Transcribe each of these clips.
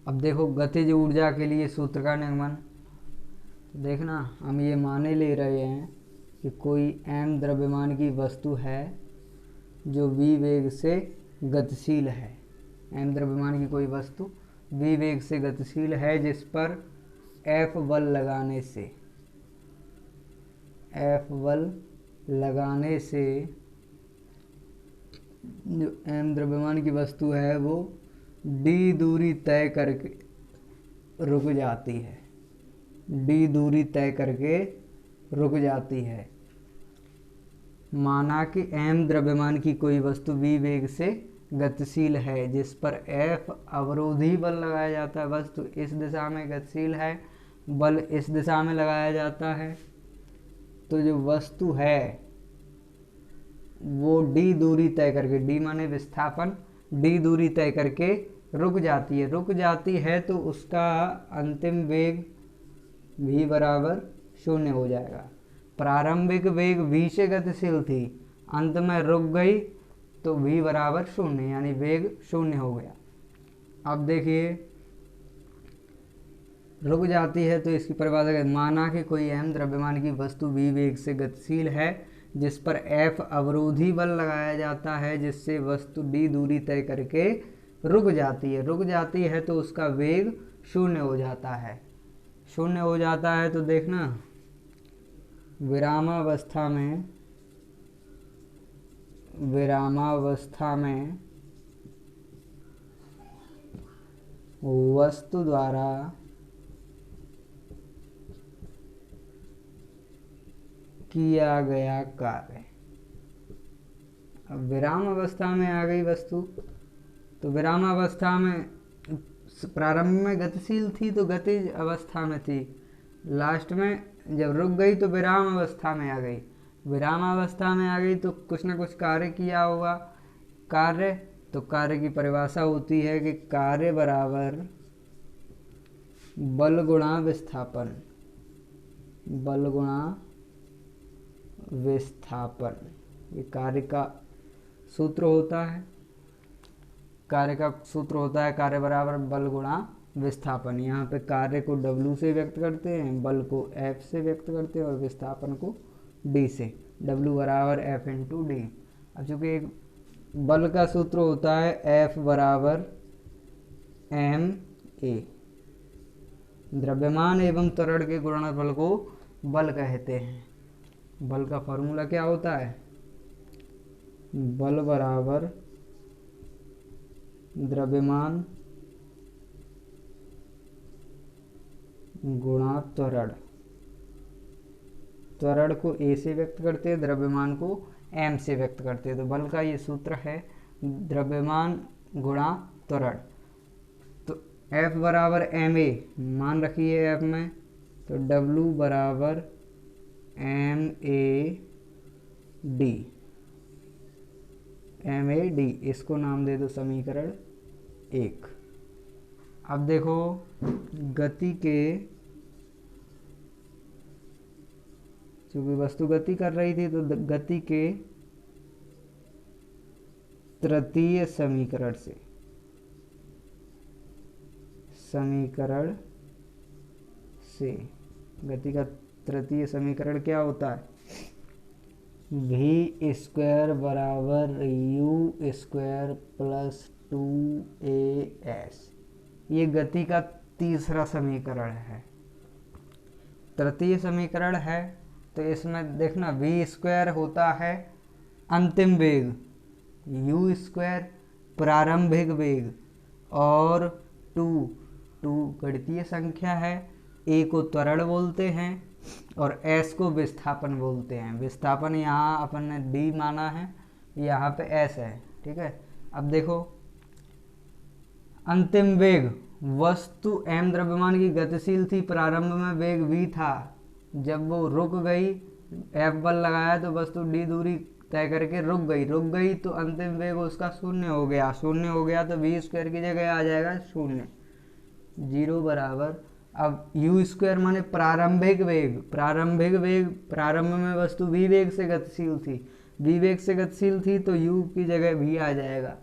अब देखो गतिज ऊर्जा के लिए सूत्र का निगमन। तो देखना, हम ये माने ले रहे हैं कि कोई m द्रव्यमान की वस्तु है जो v वेग से गतिशील है। m द्रव्यमान की कोई वस्तु v वेग से गतिशील है जिस पर F बल लगाने से जो m द्रव्यमान की वस्तु है वो d दूरी तय करके रुक जाती है। माना कि m द्रव्यमान की कोई वस्तु v वेग से गतिशील है जिस पर F अवरोधी बल लगाया जाता है। वस्तु इस दिशा में गतिशील है, बल इस दिशा में लगाया जाता है। तो जो वस्तु है वो d दूरी तय करके, d माने विस्थापन, d दूरी तय करके रुक जाती है तो उसका अंतिम वेग v बराबर 0 हो जाएगा। प्रारंभिक वेग v से गतिशील थी, अंत में रुक गई तो v बराबर 0, यानी वेग 0 हो गया। अब देखिए, रुक जाती है तो इसकी परिभाषा है, माना कि कोई m द्रव्यमान की वस्तु v वेग से गतिशील है जिस पर F अवरोधी बल लगाया जाता है जिससे वस्तु d दूरी तय करके रुक जाती है तो उसका वेग 0 हो जाता है। तो देखना, विरामावस्था में वस्तु द्वारा किया गया कार्य। अब विराम अवस्था में आ गई वस्तु, तो विराम अवस्था में प्रारंभ में गतिशील थी तो गतिज अवस्था में थी, लास्ट में जब रुक गई तो विराम अवस्था में आ गई। तो कुछ ना कुछ कार्य किया होगा। तो कार्य की परिभाषा होती है कि कार्य बराबर बल गुणा विस्थापन। ये कार्य का सूत्र होता है। कार्य बराबर बल गुणा विस्थापन। यहाँ पे कार्य को W से व्यक्त करते हैं, बल को F से व्यक्त करते हैं और विस्थापन को D से। W बराबर F इंटू D। अब चूँकि एक बल का सूत्र होता है F बराबर ma, द्रव्यमान एवं त्वरण के गुणनफल को बल कहते हैं। बल का फॉर्मूला क्या होता है? बल बराबर द्रव्यमान गुणा त्वरण। त्वरण को a से व्यक्त करते हैं, द्रव्यमान को m से व्यक्त करते हैं। तो बल का ये सूत्र है द्रव्यमान गुणा त्वरण। तो F बराबर ma, मान रखिए F में, तो W बराबर ma d, इसको नाम दे दो समीकरण 1। अब देखो, गति के, चूंकि वस्तु गति कर रही थी तो गति के तृतीय समीकरण से गति का तृतीय समीकरण क्या होता है? v स्क्वायर बराबर u स्क्वायर प्लस 2as। ये गति का तीसरा समीकरण है, तृतीय समीकरण है। तो इसमें देखना, v स्क्वायर होता है अंतिम वेग, u स्क्वायर प्रारंभिक वेग और 2 गणितीय संख्या है। a को त्वरण बोलते हैं और s को विस्थापन बोलते हैं। विस्थापन यहाँ अपन ने d माना है, यहाँ पे s है, ठीक है। अब देखो, अंतिम वेग, वस्तु m द्रव्यमान की गतिशील थी, प्रारंभ में वेग v था, जब वो रुक गई, F बल लगाया तो वस्तु d दूरी तय करके रुक गई तो अंतिम वेग उसका 0 हो गया। तो v स्क्वायर की जगह आ जाएगा 0 बराबर, अब u स्क्वायर माने प्रारंभिक वेग, प्रारंभ में वस्तु v वेग से गतिशील थी तो u की जगह v आ जाएगा।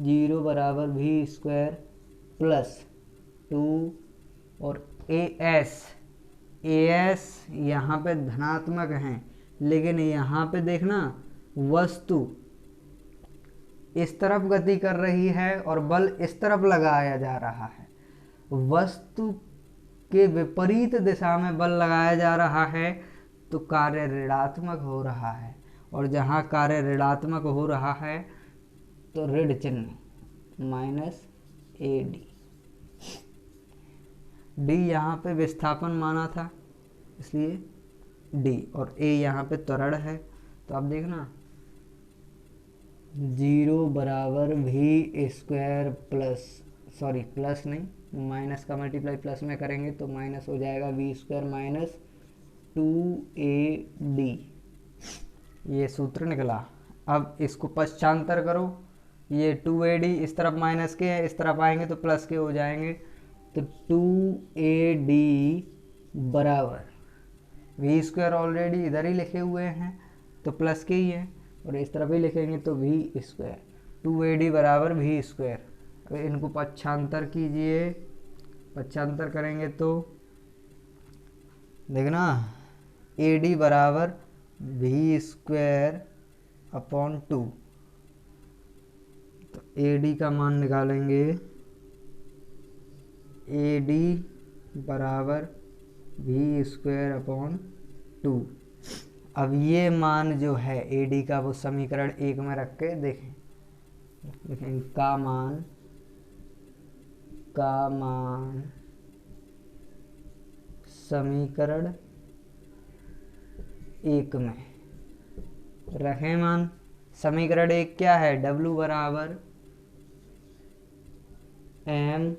0 बराबर v स्क्वायर प्लस 2 और एस यहाँ पे धनात्मक है, लेकिन यहाँ पे देखना वस्तु इस तरफ गति कर रही है और बल इस तरफ लगाया जा रहा है। वस्तु के विपरीत दिशा में बल लगाया जा रहा है तो कार्य ऋणात्मक हो रहा है, और जहाँ कार्य ऋणात्मक हो रहा है तो ऋण चिन्ह माइनस AD। D यहाँ पे विस्थापन माना था इसलिए D, और A यहाँ पे त्वरण है। तो आप देखना 0 बराबर v square plus, sorry plus नहीं, माइनस का मल्टीप्लाई प्लस में करेंगे तो माइनस हो जाएगा v स्क्वायर माइनस 2AD, ये सूत्र निकला। अब इसको पश्चांतर करो, ये 2AD इस तरफ माइनस के है, इस तरफ आएंगे तो प्लस के हो जाएंगे। तो 2AD बराबर v स्क्वायर ऑलरेडी इधर ही लिखे हुए हैं तो प्लस के ही है, और इस तरफ ही लिखेंगे तो v स्क्वायर, 2AD बराबर v स्क्वायर। अब इनको पक्षांतर कीजिए, पक्षांतर करेंगे तो देखना AD बराबर v स्क्वायर अपॉन 2, तो AD का मान निकालेंगे, AD बराबर v स्क्वायर अपॉन 2। अब ये मान जो है AD का वो समीकरण 1 में रख के देखें का मान समीकरण 1 में रखें। मान समीकरण 1 क्या है, W बराबर m,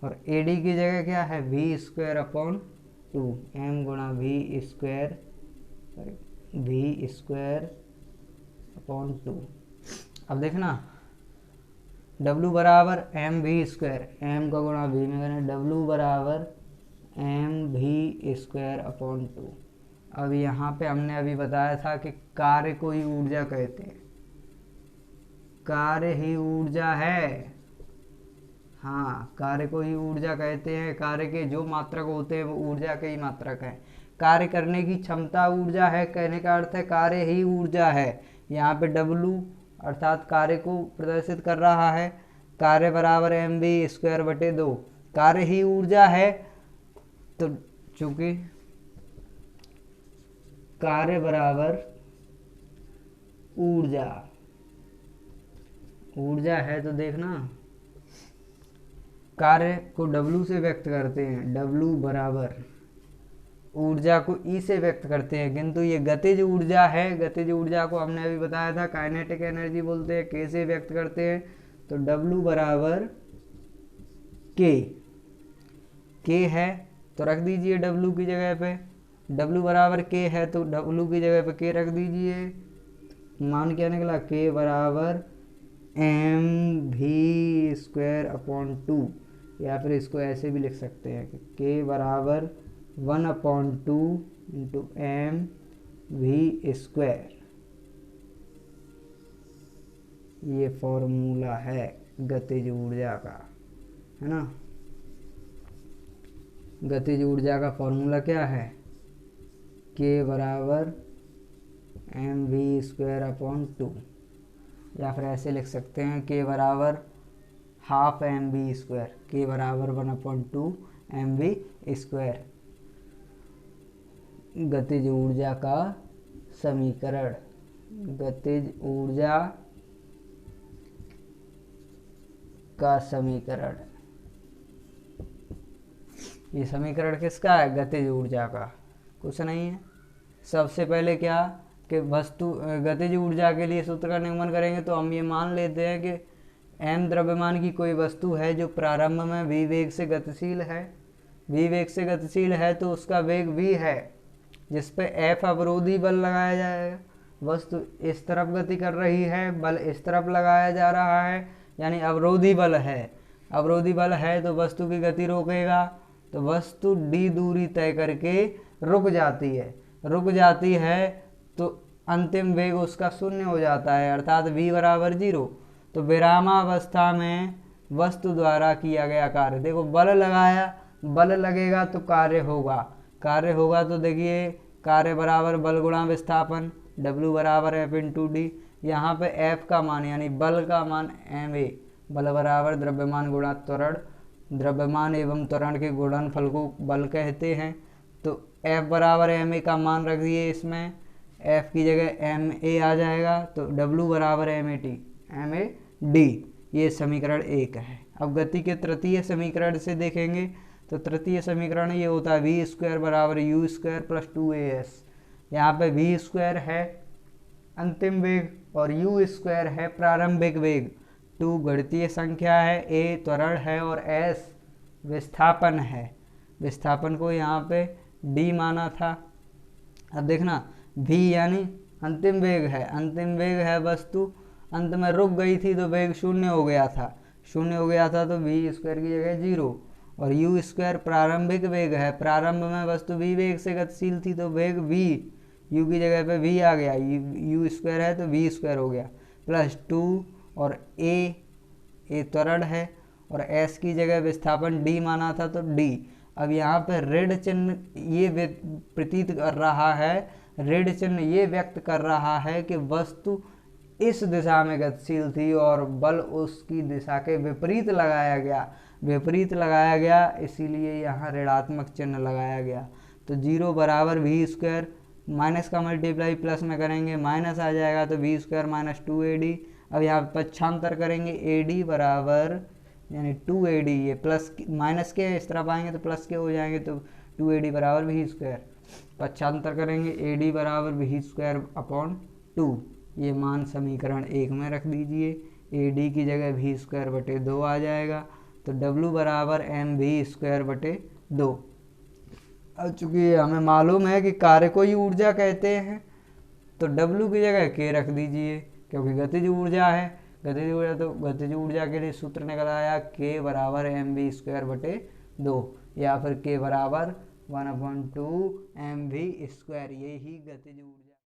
और AD की जगह क्या है v स्क्वायर अपॉन 2, m गुणा v स्क्वायर अपॉन 2। अब देखना W बराबर एम वी स्क्वायर, एम का गुणा v में करें, W बराबर एम वी स्क्वायर अपॉन 2। अब यहाँ पे हमने अभी बताया था कि कार्य को ही ऊर्जा कहते हैं, कार्य ही ऊर्जा है। हाँ, कार्य को ही ऊर्जा कहते हैं। कार्य के जो मात्रक होते हैं वो ऊर्जा के ही मात्रक हैं। कार्य करने की क्षमता ऊर्जा है, कहने का अर्थ है कार्य ही ऊर्जा है। यहाँ पे W अर्थात कार्य को प्रदर्शित कर रहा है। कार्य बराबर एम वी स्क्वायर बटे 2, कार्य ही ऊर्जा है। तो चूंकि कार्य बराबर ऊर्जा है तो देखना कार्य को W से व्यक्त करते हैं, W बराबर ऊर्जा को E से व्यक्त करते हैं, किंतु ये गतिज ऊर्जा है। गतिज ऊर्जा को हमने अभी बताया था काइनेटिक एनर्जी बोलते हैं, K से व्यक्त करते हैं। तो W बराबर K है तो रख दीजिए W की जगह पे, W बराबर K है तो W की जगह पे K रख दीजिए। मान क्या निकला, K बराबर एम वी स्क्वायर अपॉन 2, या फिर इसको ऐसे भी लिख सकते हैं कि K बराबर 1/2 इंटू एम वी स्क्वायर। ये फॉर्मूला है गतिज ऊर्जा का, है ना। गतिज ऊर्जा का फॉर्मूला क्या है, K बराबर एम वी स्क्वायर अपॉन 2, या फिर ऐसे लिख सकते हैं K बराबर half M V square, K बराबर 1/2 एम वी स्क्वायर। गतिज ऊर्जा का समीकरण, गतिज ऊर्जा का समीकरण। ये समीकरण किसका है, गतिज ऊर्जा का, कुछ नहीं है। सबसे पहले क्या कि वस्तु गतिज ऊर्जा के लिए सूत्र का निगमन करेंगे तो हम ये मान लेते हैं कि m द्रव्यमान की कोई वस्तु है जो प्रारंभ में v वेग से गतिशील है। v वेग से गतिशील है तो उसका वेग v है, जिस पे F अवरोधी बल लगाया जाएगा। वस्तु इस तरफ गति कर रही है, बल इस तरफ लगाया जा रहा है, यानी अवरोधी बल है। अवरोधी बल है तो वस्तु की गति रोकेगा, तो वस्तु d दूरी तय करके रुक जाती है। रुक जाती है तो अंतिम वेग उसका 0 हो जाता है, अर्थात v बराबर 0। तो विरामावस्था में वस्तु द्वारा किया गया कार्य। देखो बल लगाया, बल लगेगा तो कार्य होगा, कार्य होगा तो देखिए कार्य बराबर बल गुणा विस्थापन, W बराबर F इंटू डी। यहाँ पे F का मान यानी बल का मान ma, बल बराबर द्रव्यमान गुणा त्वरण, द्रव्यमान एवं त्वरण के गुणनफल को बल कहते हैं। तो F बराबर ma का मान रख दिए, इसमें F की जगह ma आ जाएगा, तो W बराबर ma d, ये समीकरण 1 है। अब गति के तृतीय समीकरण से देखेंगे तो तृतीय समीकरण ये होता है v स्क्वायर बराबर u स्क्वायर प्लस 2as। यहाँ पे v स्क्वायर है अंतिम वेग और u स्क्वायर है प्रारंभिक वेग, 2 गणितीय संख्या है, a त्वरण है और s विस्थापन है। विस्थापन को यहाँ पे d माना था। अब देखना v यानी अंतिम वेग है, अंतिम वेग है, वस्तु अंत में रुक गई थी तो वेग शून्य हो गया था, शून्य हो गया था तो v स्क्वायर की जगह 0, और u स्क्वायर प्रारंभिक वेग है, प्रारंभ में वस्तु v वेग से गतिशील थी तो वेग v, u की जगह पे v आ गया, u स्क्वायर है तो v स्क्वायर हो गया, प्लस 2 और a त्वरण है और s की जगह विस्थापन d माना था तो d। अब यहाँ पे ऋण चिन्ह ये प्रतीत कर रहा है, ऋण चिन्ह ये व्यक्त कर रहा है कि वस्तु इस दिशा में गतिशील थी और बल उसकी दिशा के विपरीत लगाया गया, विपरीत लगाया गया, इसीलिए यहाँ ऋणात्मक चिन्ह लगाया गया। तो 0 बराबर v स्क्वायर, माइनस का मल्टीप्लाई प्लस में करेंगे माइनस आ जाएगा तो v स्क्वायर माइनस 2ad। अब यहाँ पक्षांतर करेंगे ad बराबर यानी 2ad, ये प्लस माइनस के इस तरफ आएंगे तो प्लस के हो जाएंगे, तो 2ad बराबर v स्क्वायर। पक्षांतर करेंगे ad बराबर v स्क्वायर अपॉन 2, ये मान समीकरण 1 में रख दीजिए, ad की जगह v स्क्वायर बटे 2 आ जाएगा, तो w बराबर mv स्क्वायर बटे 2। अब चूंकि हमें मालूम है कि कार्य को ही ऊर्जा कहते हैं तो w की जगह k रख दीजिए, क्योंकि गतिज ऊर्जा है, गतिज ऊर्जा, तो गतिज ऊर्जा के लिए सूत्र निकल आया k बराबर mv स्क्वायर बटे 2, या फिर k बराबर 1/2 mv स्क्वायर, यही गतिज ऊर्जा